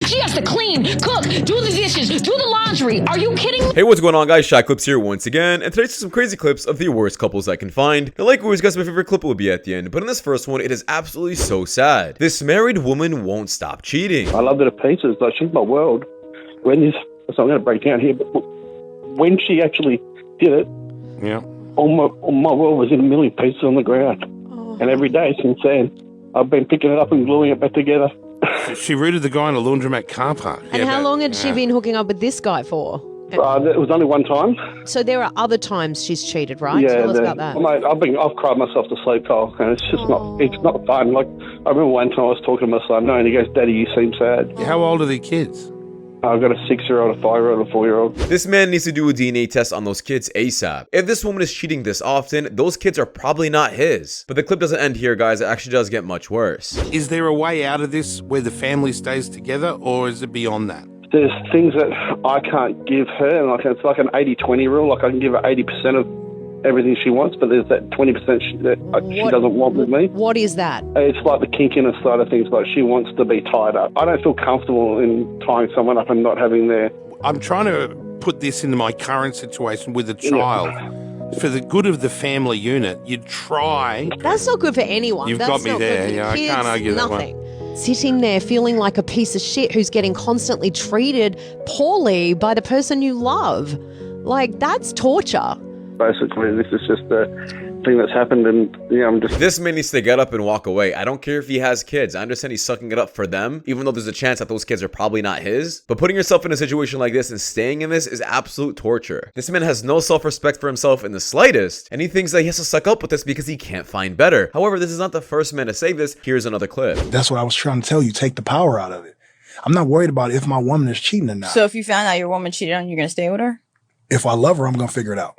She has to clean, cook, do the dishes, do the laundry. Are you kidding me? Hey, what's going on, guys? Shak-Clips here once again, and today's some crazy clips of the worst couples I can find. And like always, guys, my favorite clip will be at the end, but in this first one, it is absolutely so sad. This married woman won't stop cheating. I love her to pieces. Like, she's my world. So I'm going to break down here, but when she actually did it, yeah, all my world was in a million pieces on the ground. And every day since then, I've been picking it up and gluing it back together. She rooted the guy in a laundromat car park. And how long had she been hooking up with this guy for? It was only one time. So there are other times she's cheated, right? Yeah, Tell us about that. Mate, I've cried myself to sleep, Cole, and it's just not fun. Like, I remember one time I was talking to my son, and he goes, "Daddy, you seem sad." How old are the kids? I've got a 6-year-old, a 5-year-old, a 4-year-old. This man needs to do a DNA test on those kids ASAP. If this woman is cheating this often, those kids are probably not his. But the clip doesn't end here, guys. It actually does get much worse. Is there a way out of this where the family stays together, or is it beyond that? There's things that I can't give her, and it's like an 80-20 rule. Like, I can give her 80% of everything she wants, but there's that 20% that she doesn't want with me. What is that? It's like the kinkiness side of things. Like, she wants to be tied up. I don't feel comfortable in tying someone up and not having their... I'm trying to put this into my current situation with a child. Yeah. For the good of the family unit, you'd try... That's not good for anyone. You've That's got me not there. good for Yeah, kids, I can't argue nothing. that one. Sitting there feeling like a piece of shit who's getting constantly treated poorly by the person you love. Like, that's torture. Basically, this is just a thing that's happened, and I'm just... This man needs to get up and walk away. I don't care if he has kids. I understand he's sucking it up for them, even though there's a chance that those kids are probably not his. But putting yourself in a situation like this and staying in this is absolute torture. This man has no self-respect for himself in the slightest, and he thinks that he has to suck up with this because he can't find better. However, this is not the first man to say this. Here's another clip. That's what I was trying to tell you. Take the power out of it. I'm not worried about if my woman is cheating or not. So if you found out your woman cheated on you, you're going to stay with her? If I love her, I'm going to figure it out.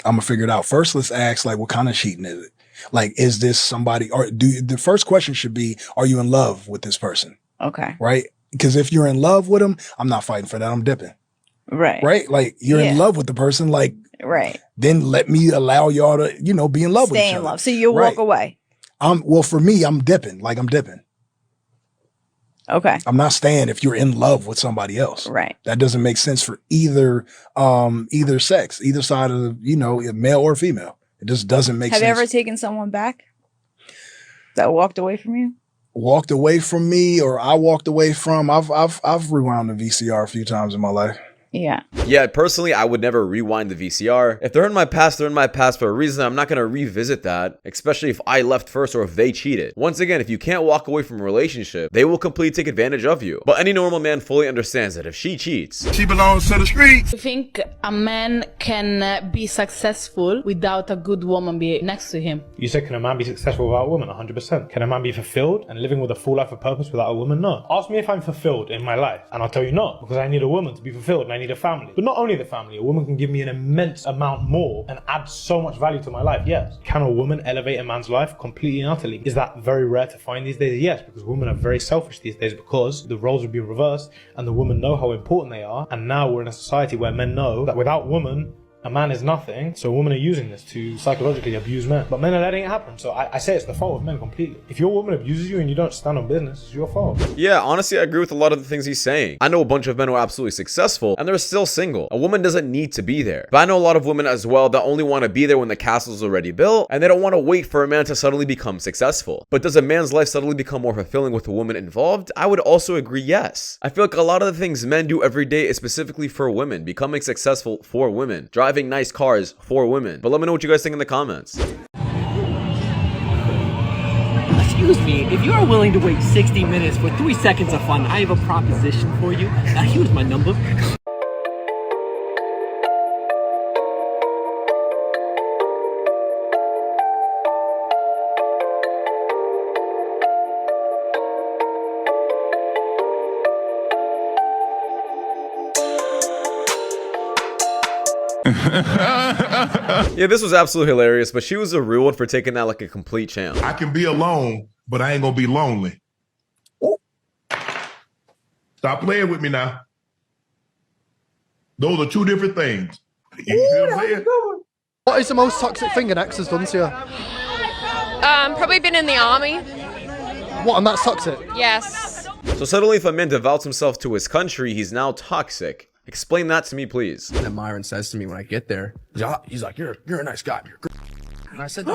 I'm gonna figure it out. First, let's ask, like, what kind of cheating is it? Like, is this somebody, or the first question should be, are you in love with this person? Okay. Right? Because if you're in love with them, I'm not fighting for that. I'm dipping. Right. Right? Like, you're in love with the person, like, right. Then let me allow y'all to, be in love with each other. Stay in love. So you'll walk away. Well, for me, I'm dipping. Like, I'm dipping. Okay. I'm not staying if you're in love with somebody else. Right. That doesn't make sense for either sex, either side of male or female. It just doesn't make sense. Have you ever taken someone back that walked away from you? Walked away from me, or I walked away from? I've rewound the VCR a few times in my life. Yeah. Yeah, personally, I would never rewind the VCR. If they're in my past, they're in my past for a reason. I'm not going to revisit that, especially if I left first or if they cheated. Once again, if you can't walk away from a relationship, they will completely take advantage of you. But any normal man fully understands that if she cheats, she belongs to the streets. You think a man can be successful without a good woman be next to him? You said, can a man be successful without a woman? 100%. Can a man be fulfilled and living with a full life of purpose without a woman? No. Ask me if I'm fulfilled in my life, and I'll tell you no, because I need a woman to be fulfilled, and I need a family. But not only the family, a woman can give me an immense amount more and add so much value to my life, yes. Can a woman elevate a man's life completely and utterly? Is that very rare to find these days? Yes, because women are very selfish these days, because the roles would be reversed and the women know how important they are. And now we're in a society where men know that without women, a man is nothing, so women are using this to psychologically abuse men. But men are letting it happen, so I say it's the fault of men completely. If your woman abuses you and you don't stand on business, it's your fault. Yeah, honestly, I agree with a lot of the things he's saying. I know a bunch of men who are absolutely successful, and they're still single. A woman doesn't need to be there. But I know a lot of women as well that only want to be there when the castle's already built, and they don't want to wait for a man to suddenly become successful. But does a man's life suddenly become more fulfilling with a woman involved? I would also agree, yes. I feel like a lot of the things men do every day is specifically for women, becoming successful for women, driving nice cars for women. But let me know what you guys think in the comments. Excuse me, if you are willing to wait 60 minutes for 3 seconds of fun, I have a proposition for you. Now here's my number. Yeah, this was absolutely hilarious, but she was a real one for taking that like a complete champ. I can be alone, but I ain't gonna be lonely. Stop playing with me now. Those are two different things. You feel what I'm saying? What is the most toxic thing an ex has done to you? Probably been in the army. What, and that's toxic? Yes. So suddenly if a man devotes himself to his country, he's now toxic. Explain that to me, please. And Myron says to me when I get there, he's like, you're a nice guy. You're good. And I said,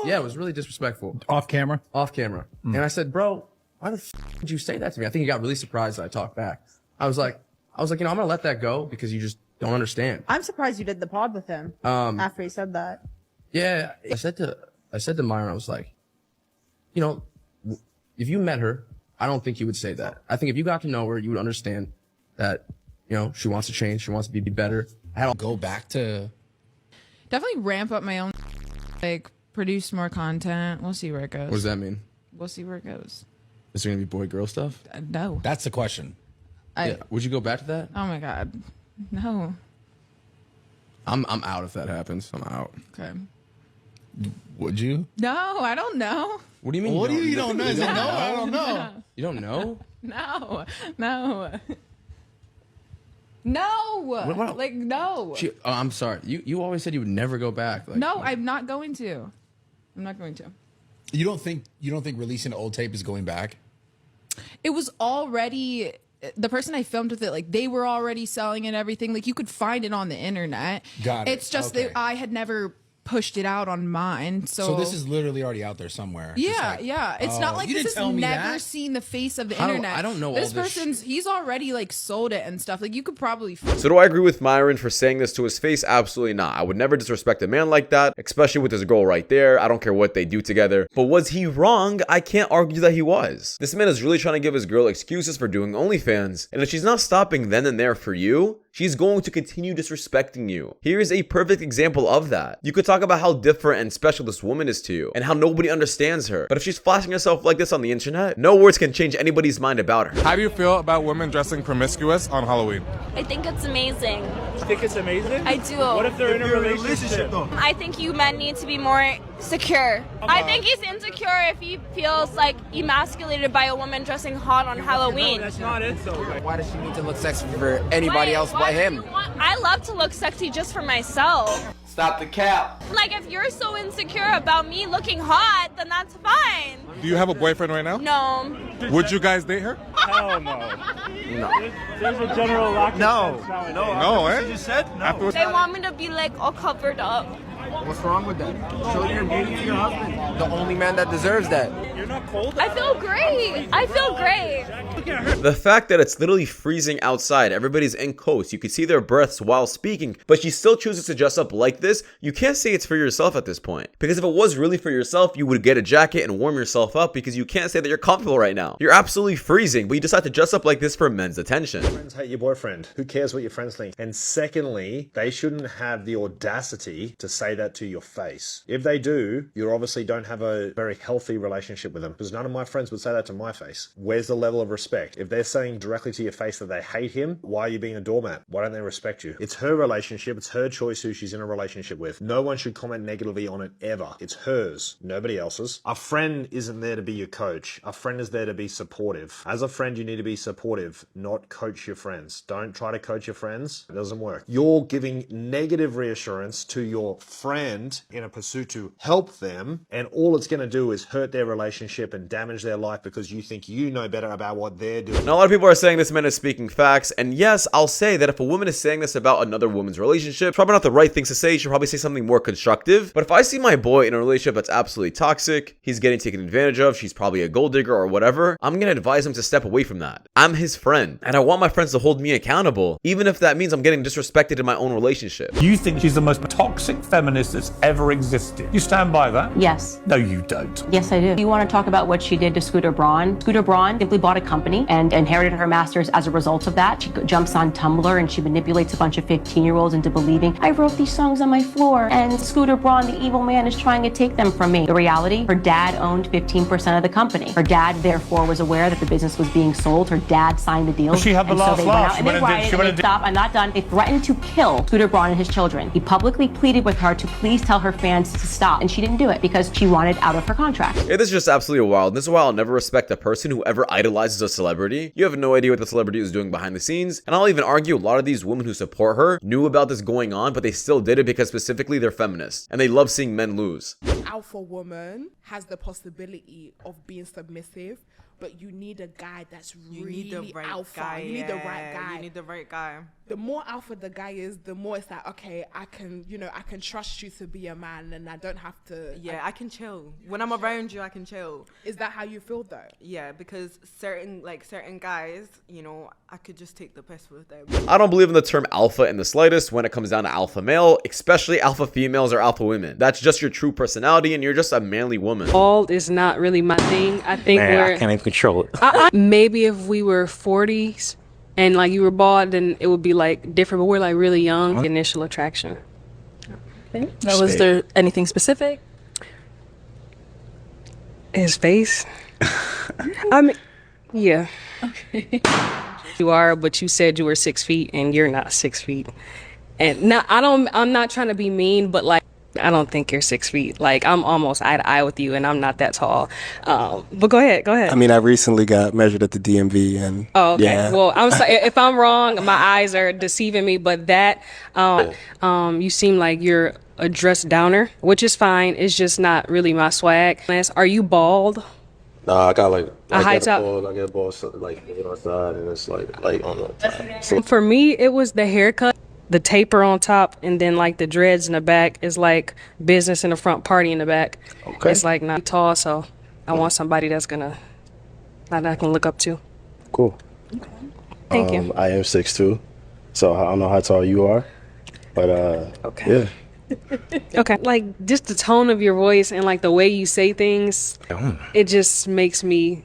yeah, it was really disrespectful. Off camera? Off camera. And I said, bro, why the did you say that to me? I think he got really surprised that I talked back. I was like, I'm gonna let that go because you just don't understand. I'm surprised you did the pod with him after he said that. Yeah, I said to Myron, I was like, if you met her, I don't think you would say that. I think if you got to know her, you would understand that, she wants to change, she wants to be better. I don't go back to definitely ramp up my own, like produce more content. We'll see where it goes. What does that mean? We'll see where it goes. Is there gonna be boy-girl stuff? No. That's the question. Would you go back to that? Oh my God, no. I'm out if that happens. I'm out. Okay. Would you? No, I don't know. What do you mean? What do you don't know? Is it no? I don't know. You don't know? No. No. What? Like no. I'm sorry. You always said you would never go back. Like, no, I'm not going to. I'm not going to. You don't think releasing an old tape is going back? It was already the person I filmed with it, like they were already selling it and everything. Like you could find it on the internet. Got it. It's just Okay. that I had never pushed it out on mine. So this is literally already out there somewhere. Yeah, yeah. It's not like you this didn't has tell me never that. seen the face of the I don't- internet. I don't know this all this person's he's already like sold it and stuff. Like you could probably So do I agree with Myron for saying this to his face? Absolutely not. I would never disrespect a man like that, especially with his girl right there. I don't care what they do together. But was he wrong? I can't argue that he was. This man is really trying to give his girl excuses for doing OnlyFans, and if she's not stopping then and there for you, she's going to continue disrespecting you. Here is a perfect example of that. You could talk about how different and special this woman is to you and how nobody understands her. But if she's flashing herself like this on the internet, no words can change anybody's mind about her. How do you feel about women dressing promiscuous on Halloween? I think it's amazing. You think it's amazing? I do. What if they're in a relationship though? I think you men need to be more secure. I think he's insecure if he feels like emasculated by a woman dressing hot on Halloween. That's not it though. Why does she need to look sexy for anybody else but him? I love to look sexy just for myself. Stop the cap. Like if you're so insecure about me looking hot, then that's fine. Do you have a boyfriend right now? No. Would you guys date her? Hell no. No. There's a general lack of sense nowadays. No, eh? You just said no. Afterwards- They want me to be like all covered up. What's wrong with that? Show your beauty to your husband. The only man that deserves that. You're not cold? I feel great. I feel great. The fact that it's literally freezing outside, everybody's in coats, you can see their breaths while speaking, but she still chooses to dress up like this, you can't say it's for yourself at this point. Because if it was really for yourself, you would get a jacket and warm yourself up because you can't say that you're comfortable right now. You're absolutely freezing, but you decide to dress up like this for men's attention. Friends hate your boyfriend. Who cares what your friends think? And secondly, they shouldn't have the audacity to say that to your face. If they do, you obviously don't have a very healthy relationship with them, because none of my friends would say that to my face. Where's the level of respect? If they're saying directly to your face that they hate him, why are you being a doormat? Why don't they respect you? It's her relationship. It's her choice who she's in a relationship with. No one should comment negatively on it ever. It's hers, nobody else's. A friend isn't there to be your coach. A friend is there to be supportive. As a friend, you need to be supportive, not coach your friends. Don't try to coach your friends. It doesn't work. You're giving negative reassurance to your friend in a pursuit to help them, and all it's going to do is hurt their relationship and damage their life because you think you know better about what they're doing. Now, a lot of people are saying this man is speaking facts, and yes, I'll say that if a woman is saying this about another woman's relationship, it's probably not the right things to say. You should probably say something more constructive. But if I see my boy in a relationship that's absolutely toxic, he's getting taken advantage of, she's probably a gold digger or whatever, I'm going to advise him to step away from that. I'm his friend, and I want my friends to hold me accountable, even if that means I'm getting disrespected in my own relationship. You think she's the most toxic feminist that's ever existed. You stand by that? Yes. No, you don't. Yes, I do. You want to talk about what she did to Scooter Braun? Scooter Braun simply bought a company and inherited her masters as a result of that. She jumps on Tumblr and she manipulates a bunch of 15-year-olds into believing, I wrote these songs on my floor and Scooter Braun, the evil man, is trying to take them from me. The reality, her dad owned 15% of the company. Her dad, therefore, was aware that the business was being sold. Her dad signed the deal. Well, she had the and last so they went laugh. out She and they went and did- rioted she and went they and did- stopped. I'm not done. They threatened to kill Scooter Braun and his children. He publicly pleaded with her to please tell her fans to stop, and she didn't do it because she wanted out of her contract. Yeah, this is just absolutely wild. This is why I'll never respect a person who ever idolizes a celebrity. You have no idea what the celebrity is doing behind the scenes. And I'll even argue a lot of these women who support her knew about this going on, but they still did it because specifically they're feminists and they love seeing men lose. Alpha woman has the possibility of being submissive but you need a guy that's You really need the right alpha. guy. You need the right Yeah, guy. You need the right guy. The more alpha the guy is, the more it's like, okay, I can trust you to be a man, and I don't have to. Yeah, I can chill. When I'm around you, I can chill. Is that how you feel though? Yeah, because certain guys, I could just take the piss with them. I don't believe in the term alpha in the slightest when it comes down to alpha male, especially alpha females or alpha women. That's just your true personality and you're just a manly woman. Bald is not really my thing. I think I can't even control it. Maybe if we were 40s and like you were bald, then it would be like different, but we're like really young. Initial attraction. Okay. Now, was there anything specific? His face. I mean, yeah. Okay. You are, but you said you were 6 feet and you're not 6 feet. And now I'm not trying to be mean, but like, I don't think you're 6 feet. Like, I'm almost eye to eye with you and I'm not that tall. But go ahead. I mean, I recently got measured at the DMV and okay. Yeah. Well, I'm sorry if I'm wrong, my eyes are deceiving me, but that, you seem like you're a dress downer, which is fine. It's just not really my swag. Are you bald? Nah, I got like A high top? I get balls like on the side and it's like on the top. So, For me, it was the haircut, the taper on top, and then like the dreads in the back is like business in the front, party in the back. Okay. It's like not tall, so I want somebody that I can look up to. cool. Thank you. I am 6'2", so I don't know how tall you are, but Okay. yeah. Okay. Like just the tone of your voice and like the way you say things, it just makes me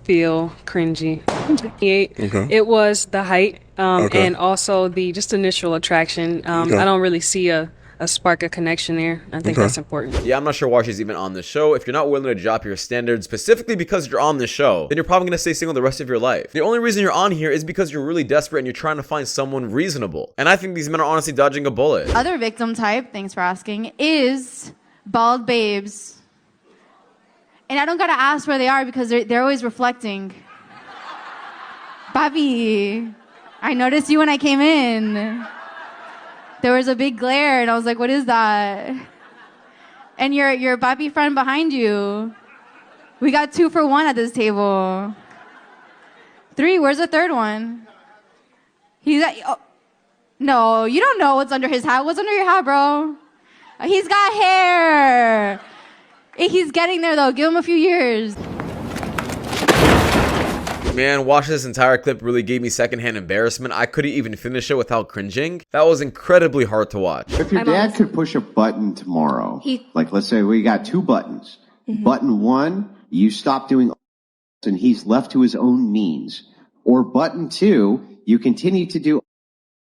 feel cringy. Okay. It was the height, Okay. and also the just initial attraction. Okay. I don't really see a spark of connection there. I think that's important. Yeah, I'm not sure why she's even on the show. If you're not willing to drop your standards specifically because you're on the show, then you're probably going to stay single the rest of your life. The only reason you're on here is because you're really desperate and you're trying to find someone reasonable. And I think these men are honestly dodging a bullet. Other victim type, thanks for asking, is bald babes. And I don't gotta ask where they are because they're always reflecting. Bobby, I noticed you when I came in. There was a big glare and I was like, what is that? And your Bobby friend behind you. We got 2 for 1 at this table. 3, where's the third one? He's at, oh, no, you don't know what's under his hat. What's under your hat, bro? He's got hair. He's getting there though. Give him a few years. Man, watching this entire clip really gave me secondhand embarrassment. I couldn't even finish it without cringing. That was incredibly hard to watch. If your dad could push a button tomorrow, like let's say we got 2 buttons. Button 1, you stop doing and he's left to his own means. Or button 2, you continue to do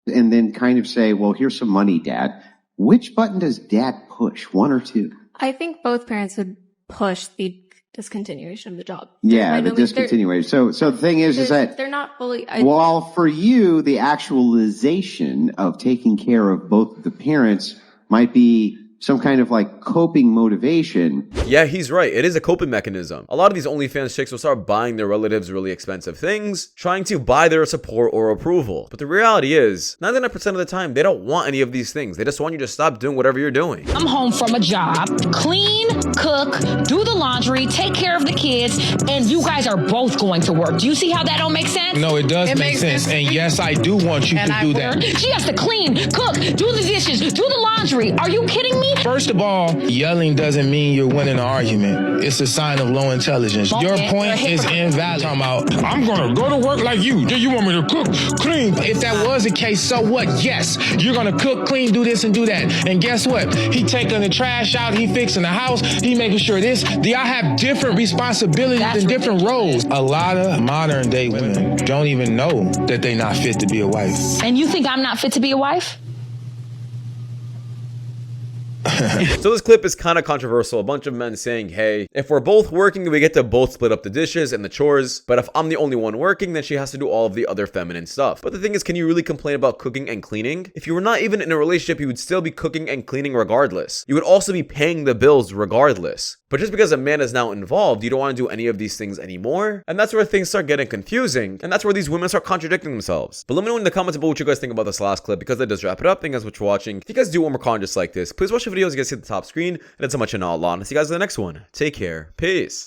and then kind of say, well, here's some money, Dad. Which button does Dad push, 1 or 2? I think both parents would push the discontinuation of the job. Yeah, the discontinuation. So the thing is that they're not fully. While for you, the actualization of taking care of both the parents might be some kind of like coping motivation. Yeah, he's right. It is a coping mechanism. A lot of these OnlyFans chicks will start buying their relatives really expensive things, trying to buy their support or approval. But the reality is, 99% of the time, they don't want any of these things. They just want you to stop doing whatever you're doing. I'm home from a job, clean, cook, do the laundry, take care of the kids, and you guys are both going to work. Do you see how that don't make sense? No, it does make sense. And yes, I do want you to do that. She has to clean, cook, do the dishes, do the laundry. Are you kidding me? First of all, yelling doesn't mean you're winning an argument. It's a sign of low intelligence. Your point is invalid. Talking about, I'm gonna go to work like you. Do you want me to cook, clean? If that was the case, so what? Yes, you're gonna cook, clean, do this and do that. And guess what? He taking the trash out, he fixing the house, he making sure this. Y'all have different responsibilities and different roles. A lot of modern day women don't even know that they're not fit to be a wife. And you think I'm not fit to be a wife? So this clip is kind of controversial. A bunch of men saying, hey, if we're both working, we get to both split up the dishes and the chores. But if I'm the only one working, then she has to do all of the other feminine stuff. But the thing is, can you really complain about cooking and cleaning? If you were not even in a relationship, you would still be cooking and cleaning regardless. You would also be paying the bills regardless. But just because a man is now involved, you don't want to do any of these things anymore. And that's where things start getting confusing. And that's where these women start contradicting themselves. But let me know in the comments about what you guys think about this last clip, because that does wrap it up. Thank you guys so much for watching. If you guys do want more content just like this, please watch the videos you guys see at the top screen. And it's so much in Allah. And I'll see you guys in the next one. Take care. Peace.